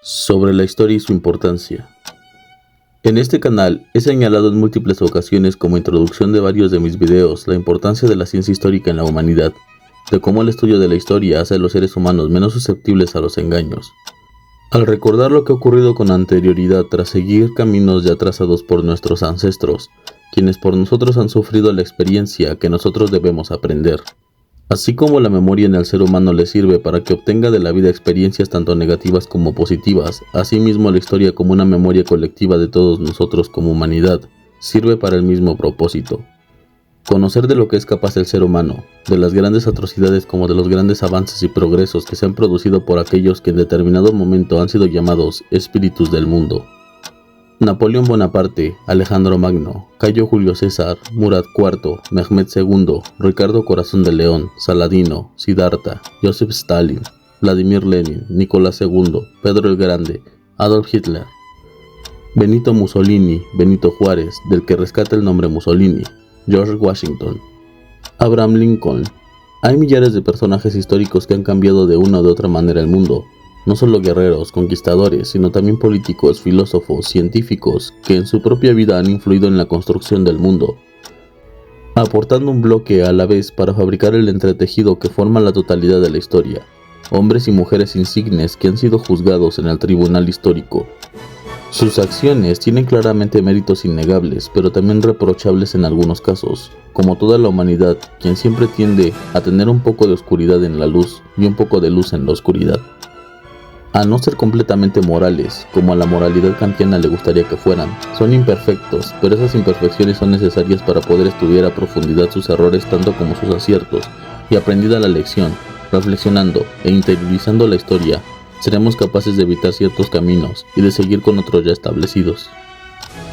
sobre la historia y su importancia. En este canal he señalado en múltiples ocasiones como introducción de varios de mis videos la importancia de la ciencia histórica en la humanidad, de cómo el estudio de la historia hace a los seres humanos menos susceptibles a los engaños. Al recordar lo que ha ocurrido con anterioridad tras seguir caminos ya trazados por nuestros ancestros, quienes por nosotros han sufrido la experiencia que nosotros debemos aprender. Así como la memoria en el ser humano le sirve para que obtenga de la vida experiencias tanto negativas como positivas, asimismo la historia como una memoria colectiva de todos nosotros como humanidad, sirve para el mismo propósito. Conocer de lo que es capaz el ser humano, de las grandes atrocidades como de los grandes avances y progresos que se han producido por aquellos que en determinado momento han sido llamados espíritus del mundo. Napoleón Bonaparte, Alejandro Magno, Cayo Julio César, Murat IV, Mehmed II, Ricardo Corazón de León, Saladino, Siddhartha, Joseph Stalin, Vladimir Lenin, Nicolás II, Pedro el Grande, Adolf Hitler, Benito Mussolini, Benito Juárez, del que rescata el nombre Mussolini, George Washington, Abraham Lincoln. Hay millares de personajes históricos que han cambiado de una u otra manera el mundo. No solo guerreros, conquistadores, sino también políticos, filósofos, científicos, que en su propia vida han influido en la construcción del mundo, aportando un bloque a la vez para fabricar el entretejido que forma la totalidad de la historia. Hombres y mujeres insignes que han sido juzgados en el tribunal histórico. Sus acciones tienen claramente méritos innegables, pero también reprochables en algunos casos, como toda la humanidad, quien siempre tiende a tener un poco de oscuridad en la luz y un poco de luz en la oscuridad. A no ser completamente morales, como a la moralidad kantiana le gustaría que fueran, son imperfectos, pero esas imperfecciones son necesarias para poder estudiar a profundidad sus errores tanto como sus aciertos, y aprendida la lección, reflexionando e interiorizando la historia, seremos capaces de evitar ciertos caminos y de seguir con otros ya establecidos.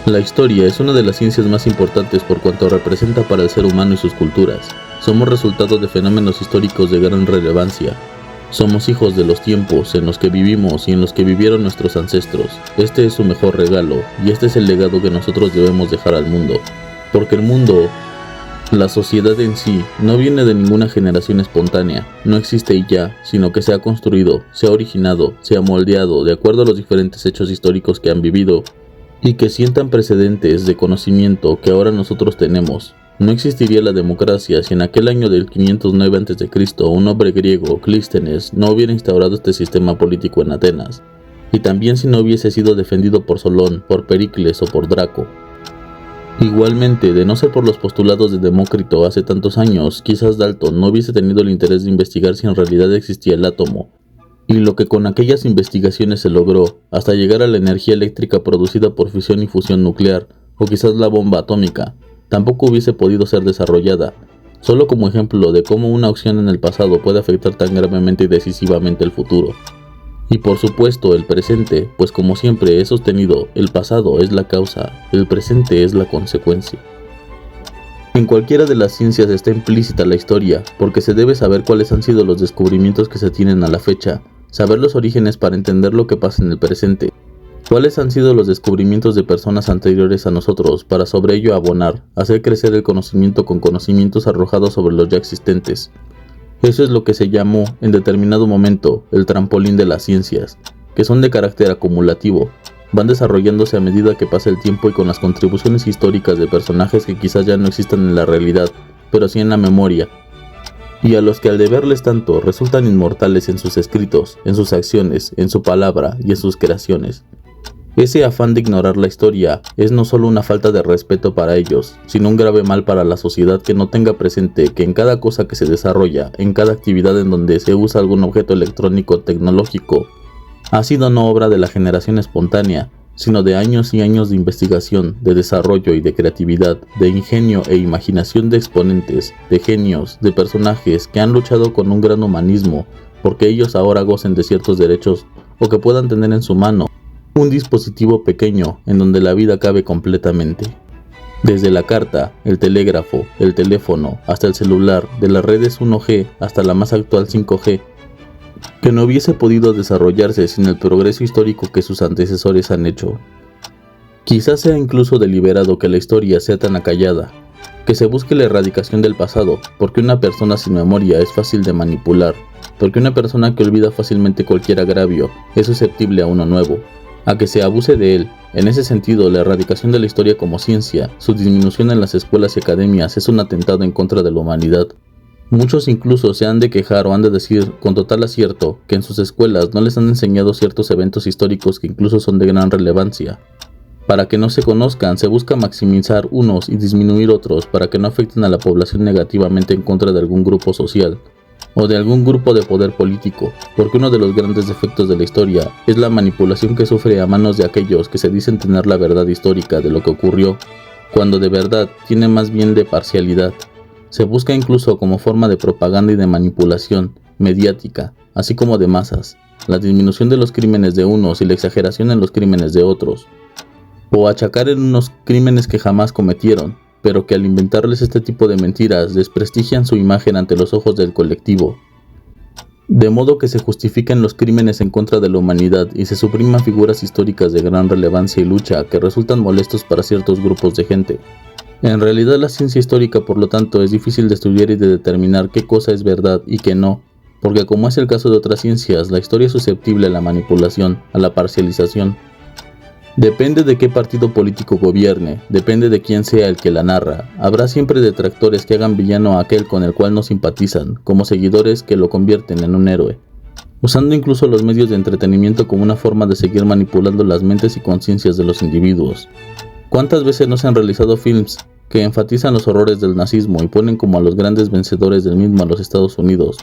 La historia es una de las ciencias más importantes por cuanto representa para el ser humano y sus culturas. Somos resultado de fenómenos históricos de gran relevancia. Somos hijos de los tiempos en los que vivimos y en los que vivieron nuestros ancestros. Este es su mejor regalo y este es el legado que nosotros debemos dejar al mundo. Porque el mundo, la sociedad en sí, no viene de ninguna generación espontánea, no existe y ya, sino que se ha construido, se ha originado, se ha moldeado de acuerdo a los diferentes hechos históricos que han vivido y que sientan precedentes de conocimiento que ahora nosotros tenemos. No existiría la democracia si en aquel año del 509 a.C. un hombre griego, Clístenes, no hubiera instaurado este sistema político en Atenas, y también si no hubiese sido defendido por Solón, por Pericles o por Draco. Igualmente, de no ser por los postulados de Demócrito hace tantos años, quizás Dalton no hubiese tenido el interés de investigar si en realidad existía el átomo, y lo que con aquellas investigaciones se logró, hasta llegar a la energía eléctrica producida por fisión y fusión nuclear, o quizás la bomba atómica, tampoco hubiese podido ser desarrollada, solo como ejemplo de cómo una acción en el pasado puede afectar tan gravemente y decisivamente el futuro. Y por supuesto el presente, pues como siempre he sostenido, el pasado es la causa, el presente es la consecuencia. En cualquiera de las ciencias está implícita la historia, porque se debe saber cuáles han sido los descubrimientos que se tienen a la fecha, saber los orígenes para entender lo que pasa en el presente. ¿Cuáles han sido los descubrimientos de personas anteriores a nosotros para sobre ello abonar, hacer crecer el conocimiento con conocimientos arrojados sobre los ya existentes? Eso es lo que se llamó en determinado momento el trampolín de las ciencias, que son de carácter acumulativo, van desarrollándose a medida que pasa el tiempo y con las contribuciones históricas de personajes que quizás ya no existan en la realidad, pero sí en la memoria, y a los que al deberles tanto resultan inmortales en sus escritos, en sus acciones, en su palabra y en sus creaciones. Ese afán de ignorar la historia es no solo una falta de respeto para ellos, sino un grave mal para la sociedad que no tenga presente que en cada cosa que se desarrolla, en cada actividad en donde se usa algún objeto electrónico o tecnológico, ha sido no obra de la generación espontánea, sino de años y años de investigación, de desarrollo y de creatividad, de ingenio e imaginación de exponentes, de genios, de personajes que han luchado con un gran humanismo, porque ellos ahora gocen de ciertos derechos o que puedan tener en su mano un dispositivo pequeño en donde la vida cabe completamente. Desde la carta, el telégrafo, el teléfono, hasta el celular, de las redes 1G hasta la más actual 5G, que no hubiese podido desarrollarse sin el progreso histórico que sus antecesores han hecho. Quizás sea incluso deliberado que la historia sea tan acallada, Que se busque la erradicación del pasado, porque una persona sin memoria es fácil de manipular, porque una persona que olvida fácilmente cualquier agravio es susceptible a uno nuevo, a que se abuse de él. En ese sentido, la erradicación de la historia como ciencia, su disminución en las escuelas y academias es un atentado en contra de la humanidad. Muchos incluso se han de quejar o han de decir con total acierto que en sus escuelas no les han enseñado ciertos eventos históricos que incluso son de gran relevancia. Para que no se conozcan, se busca maximizar unos y disminuir otros para que no afecten a la población negativamente en contra de algún grupo social o de algún grupo de poder político, porque uno de los grandes defectos de la historia es la manipulación que sufre a manos de aquellos que se dicen tener la verdad histórica de lo que ocurrió, cuando de verdad tiene más bien de parcialidad. Se busca incluso como forma de propaganda y de manipulación mediática, así como de masas, la disminución de los crímenes de unos y la exageración en los crímenes de otros, o achacar en unos crímenes que jamás cometieron, pero que al inventarles este tipo de mentiras desprestigian su imagen ante los ojos del colectivo, de modo que se justifican los crímenes en contra de la humanidad y se supriman figuras históricas de gran relevancia y lucha que resultan molestos para ciertos grupos de gente. En realidad la ciencia histórica, por lo tanto, es difícil de estudiar y de determinar qué cosa es verdad y qué no, porque como es el caso de otras ciencias, la historia es susceptible a la manipulación, a la parcialización. Depende de qué partido político gobierne, depende de quién sea el que la narra. Habrá siempre detractores que hagan villano a aquel con el cual no simpatizan, como seguidores que lo convierten en un héroe, usando incluso los medios de entretenimiento como una forma de seguir manipulando las mentes y conciencias de los individuos. ¿Cuántas veces no se han realizado films que enfatizan los horrores del nazismo y ponen como a los grandes vencedores del mismo a los Estados Unidos,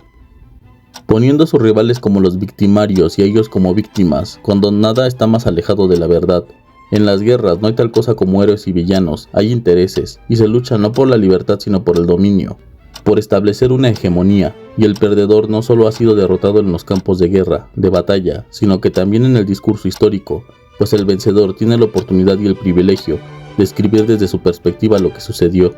poniendo a sus rivales como los victimarios y a ellos como víctimas, cuando nada está más alejado de la verdad? En las guerras no hay tal cosa como héroes y villanos, hay intereses, y se lucha no por la libertad sino por el dominio, por establecer una hegemonía, y el perdedor no solo ha sido derrotado en los campos de guerra, de batalla, sino que también en el discurso histórico, pues el vencedor tiene la oportunidad y el privilegio de escribir desde su perspectiva lo que sucedió.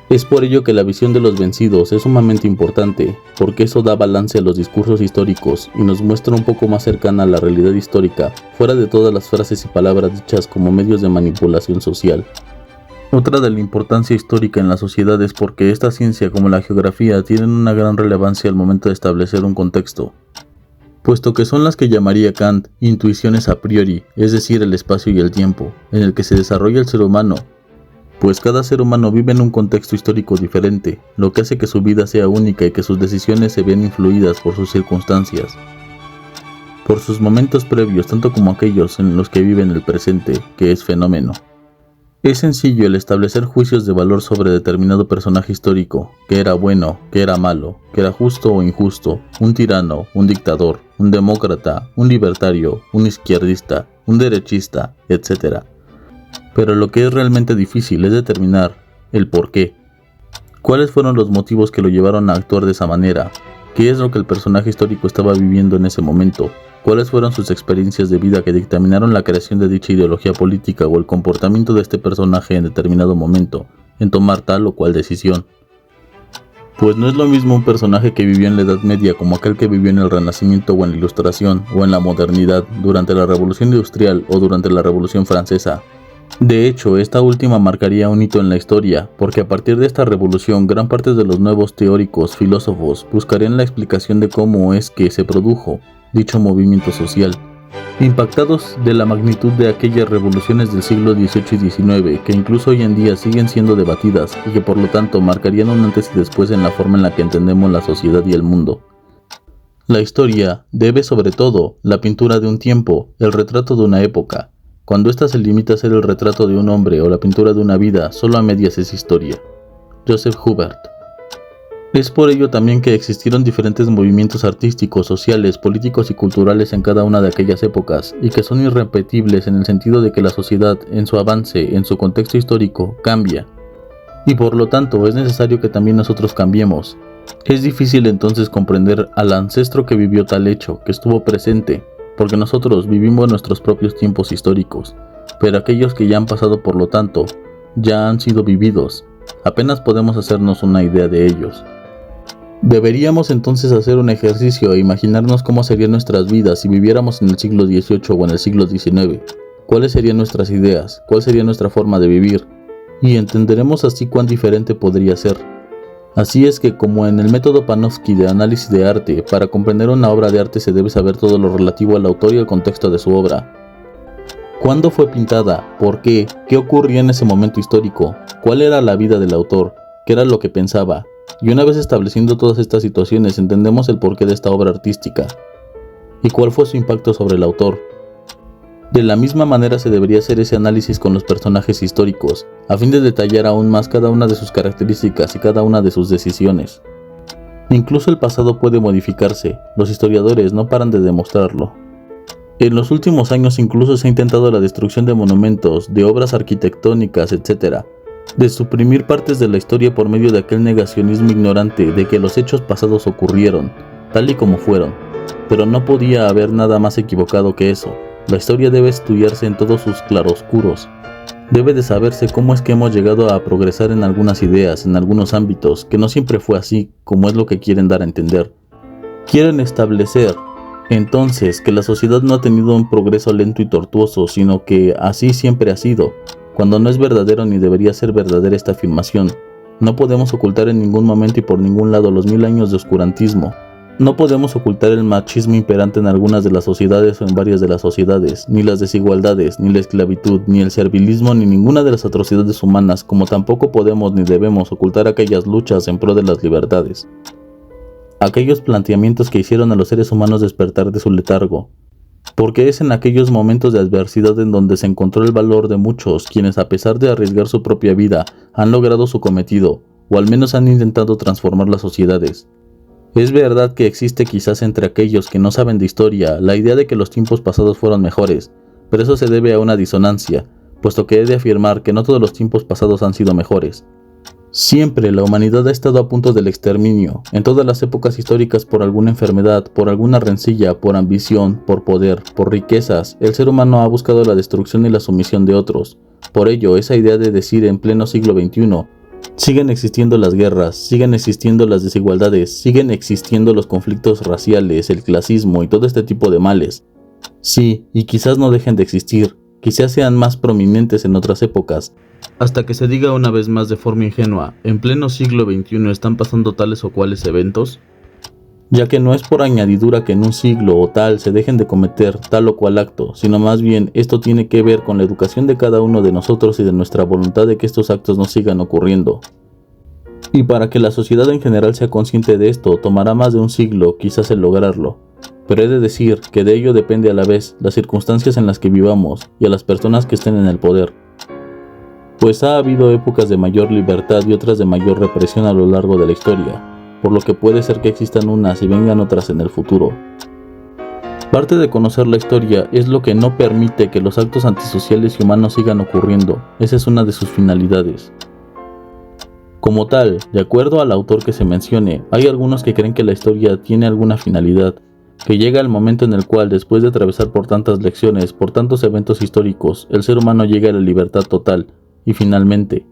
Es por ello que la visión de los vencidos es sumamente importante, porque eso da balance a los discursos históricos y nos muestra un poco más cercana a la realidad histórica, fuera de todas las frases y palabras dichas como medios de manipulación social. Otra de la importancia histórica en la sociedad es porque esta ciencia como la geografía tienen una gran relevancia al momento de establecer un contexto, puesto que son las que llamaría Kant intuiciones a priori, es decir, el espacio y el tiempo, en el que se desarrolla el ser humano, pues cada ser humano vive en un contexto histórico diferente, lo que hace que su vida sea única y que sus decisiones se vean influidas por sus circunstancias, por sus momentos previos, tanto como aquellos en los que vive en el presente, que es fenómeno. Es sencillo el establecer juicios de valor sobre determinado personaje histórico, que era bueno, que era malo, que era justo o injusto, un tirano, un dictador, un demócrata, un libertario, un izquierdista, un derechista, etc. Pero lo que es realmente difícil es determinar el por qué. ¿Cuáles fueron los motivos que lo llevaron a actuar de esa manera? ¿Qué es lo que el personaje histórico estaba viviendo en ese momento? ¿Cuáles fueron sus experiencias de vida que dictaminaron la creación de dicha ideología política o el comportamiento de este personaje en determinado momento, en tomar tal o cual decisión? Pues no es lo mismo un personaje que vivió en la Edad Media como aquel que vivió en el Renacimiento o en la Ilustración o en la Modernidad, durante la Revolución Industrial o durante la Revolución Francesa. De hecho, esta última marcaría un hito en la historia, porque a partir de esta revolución gran parte de los nuevos teóricos, filósofos, buscarían la explicación de cómo es que se produjo dicho movimiento social, impactados de la magnitud de aquellas revoluciones del siglo XVIII y XIX, que incluso hoy en día siguen siendo debatidas y que por lo tanto marcarían un antes y después en la forma en la que entendemos la sociedad y el mundo. La historia debe sobre todo la pintura de un tiempo, el retrato de una época. Cuando ésta se limita a ser el retrato de un hombre o la pintura de una vida, solo a medias es historia. Joseph Hubert. Es por ello también que existieron diferentes movimientos artísticos, sociales, políticos y culturales en cada una de aquellas épocas, y que son irrepetibles en el sentido de que la sociedad, en su avance, en su contexto histórico, cambia. Y por lo tanto es necesario que también nosotros cambiemos. Es difícil entonces comprender al ancestro que vivió tal hecho, que estuvo presente, porque nosotros vivimos nuestros propios tiempos históricos, pero aquellos que ya han pasado por lo tanto, ya han sido vividos, apenas podemos hacernos una idea de ellos. Deberíamos entonces hacer un ejercicio e imaginarnos cómo serían nuestras vidas si viviéramos en el siglo XVIII o en el siglo XIX, cuáles serían nuestras ideas, cuál sería nuestra forma de vivir, y entenderemos así cuán diferente podría ser. Así es que, como en el método Panofsky de análisis de arte, para comprender una obra de arte se debe saber todo lo relativo al autor y al contexto de su obra. ¿Cuándo fue pintada? ¿Por qué? ¿Qué ocurría en ese momento histórico? ¿Cuál era la vida del autor? ¿Qué era lo que pensaba? Y una vez estableciendo todas estas situaciones, entendemos el porqué de esta obra artística. ¿Y cuál fue su impacto sobre el autor? De la misma manera se debería hacer ese análisis con los personajes históricos, a fin de detallar aún más cada una de sus características y cada una de sus decisiones. Incluso el pasado puede modificarse, los historiadores no paran de demostrarlo. En los últimos años incluso se ha intentado la destrucción de monumentos, de obras arquitectónicas, etc., de suprimir partes de la historia por medio de aquel negacionismo ignorante de que los hechos pasados ocurrieron, tal y como fueron. Pero no podía haber nada más equivocado que eso. La historia debe estudiarse en todos sus claroscuros. Debe de saberse cómo es que hemos llegado a progresar en algunas ideas, en algunos ámbitos, que no siempre fue así, como es lo que quieren dar a entender. Quieren establecer, entonces, que la sociedad no ha tenido un progreso lento y tortuoso, sino que así siempre ha sido, cuando no es verdadero ni debería ser verdadera esta afirmación. No podemos ocultar en ningún momento y por ningún lado los 1000 años de oscurantismo. No podemos ocultar el machismo imperante en algunas de las sociedades o en varias de las sociedades, ni las desigualdades, ni la esclavitud, ni el servilismo, ni ninguna de las atrocidades humanas, como tampoco podemos ni debemos ocultar aquellas luchas en pro de las libertades. Aquellos planteamientos que hicieron a los seres humanos despertar de su letargo. Porque es en aquellos momentos de adversidad en donde se encontró el valor de muchos quienes, a pesar de arriesgar su propia vida, han logrado su cometido, o al menos han intentado transformar las sociedades. Es verdad que existe quizás entre aquellos que no saben de historia la idea de que los tiempos pasados fueron mejores, pero eso se debe a una disonancia, puesto que he de afirmar que no todos los tiempos pasados han sido mejores. Siempre la humanidad ha estado a punto del exterminio, en todas las épocas históricas por alguna enfermedad, por alguna rencilla, por ambición, por poder, por riquezas, el ser humano ha buscado la destrucción y la sumisión de otros. Por ello, esa idea de decir en pleno siglo XXI, siguen existiendo las guerras, siguen existiendo las desigualdades, siguen existiendo los conflictos raciales, el clasismo y todo este tipo de males. Sí, y quizás no dejen de existir, quizás sean más prominentes en otras épocas, hasta que se diga una vez más de forma ingenua, en pleno siglo XXI están pasando tales o cuales eventos, ya que no es por añadidura que en un siglo o tal se dejen de cometer tal o cual acto, sino más bien esto tiene que ver con la educación de cada uno de nosotros y de nuestra voluntad de que estos actos no sigan ocurriendo. Y para que la sociedad en general sea consciente de esto, tomará más de un siglo quizás el lograrlo. Pero he de decir que de ello depende a la vez las circunstancias en las que vivamos y a las personas que estén en el poder. Pues ha habido épocas de mayor libertad y otras de mayor represión a lo largo de la historia, por lo que puede ser que existan unas y vengan otras en el futuro. Parte de conocer la historia es lo que no permite que los actos antisociales y humanos sigan ocurriendo, esa es una de sus finalidades. Como tal, de acuerdo al autor que se mencione, hay algunos que creen que la historia tiene alguna finalidad, que llega el momento en el cual, después de atravesar por tantas lecciones, por tantos eventos históricos, el ser humano llega a la libertad total, y finalmente.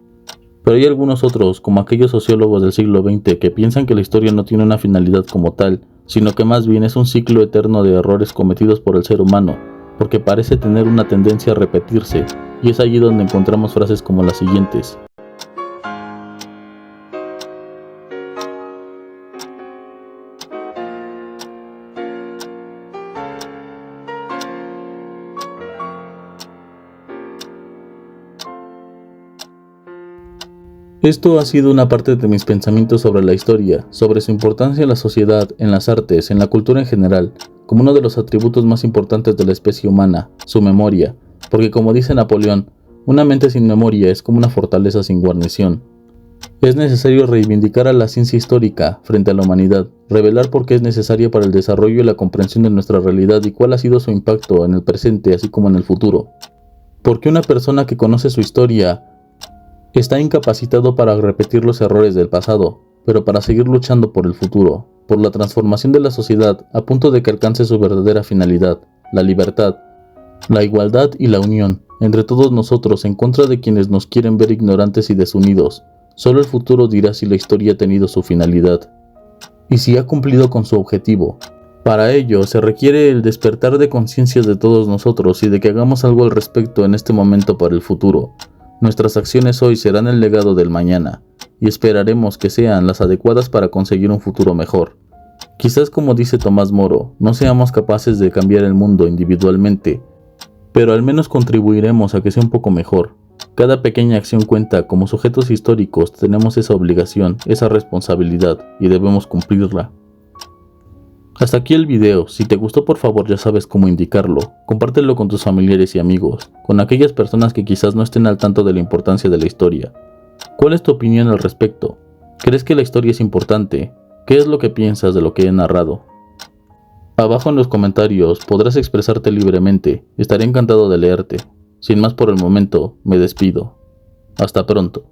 Pero hay algunos otros, como aquellos sociólogos del siglo XX, que piensan que la historia no tiene una finalidad como tal, sino que más bien es un ciclo eterno de errores cometidos por el ser humano, porque parece tener una tendencia a repetirse, y es allí donde encontramos frases como las siguientes. Esto ha sido una parte de mis pensamientos sobre la historia, sobre su importancia en la sociedad, en las artes, en la cultura en general, como uno de los atributos más importantes de la especie humana, su memoria, porque como dice Napoleón, una mente sin memoria es como una fortaleza sin guarnición. Es necesario reivindicar a la ciencia histórica frente a la humanidad, revelar por qué es necesaria para el desarrollo y la comprensión de nuestra realidad y cuál ha sido su impacto en el presente así como en el futuro. Porque una persona que conoce su historia está incapacitado para repetir los errores del pasado, pero para seguir luchando por el futuro, por la transformación de la sociedad a punto de que alcance su verdadera finalidad, la libertad, la igualdad y la unión, entre todos nosotros en contra de quienes nos quieren ver ignorantes y desunidos. Solo el futuro dirá si la historia ha tenido su finalidad, y si ha cumplido con su objetivo. Para ello se requiere el despertar de conciencias de todos nosotros y de que hagamos algo al respecto en este momento para el futuro. Nuestras acciones hoy serán el legado del mañana, y esperaremos que sean las adecuadas para conseguir un futuro mejor. Quizás, como dice Tomás Moro, no seamos capaces de cambiar el mundo individualmente, pero al menos contribuiremos a que sea un poco mejor. Cada pequeña acción cuenta. Como sujetos históricos tenemos esa obligación, esa responsabilidad, y debemos cumplirla. Hasta aquí el video. Si te gustó, por favor, ya sabes cómo indicarlo. Compártelo con tus familiares y amigos, con aquellas personas que quizás no estén al tanto de la importancia de la historia. ¿Cuál es tu opinión al respecto? ¿Crees que la historia es importante? ¿Qué es lo que piensas de lo que he narrado? Abajo en los comentarios podrás expresarte libremente. Estaré encantado de leerte. Sin más por el momento, me despido. Hasta pronto.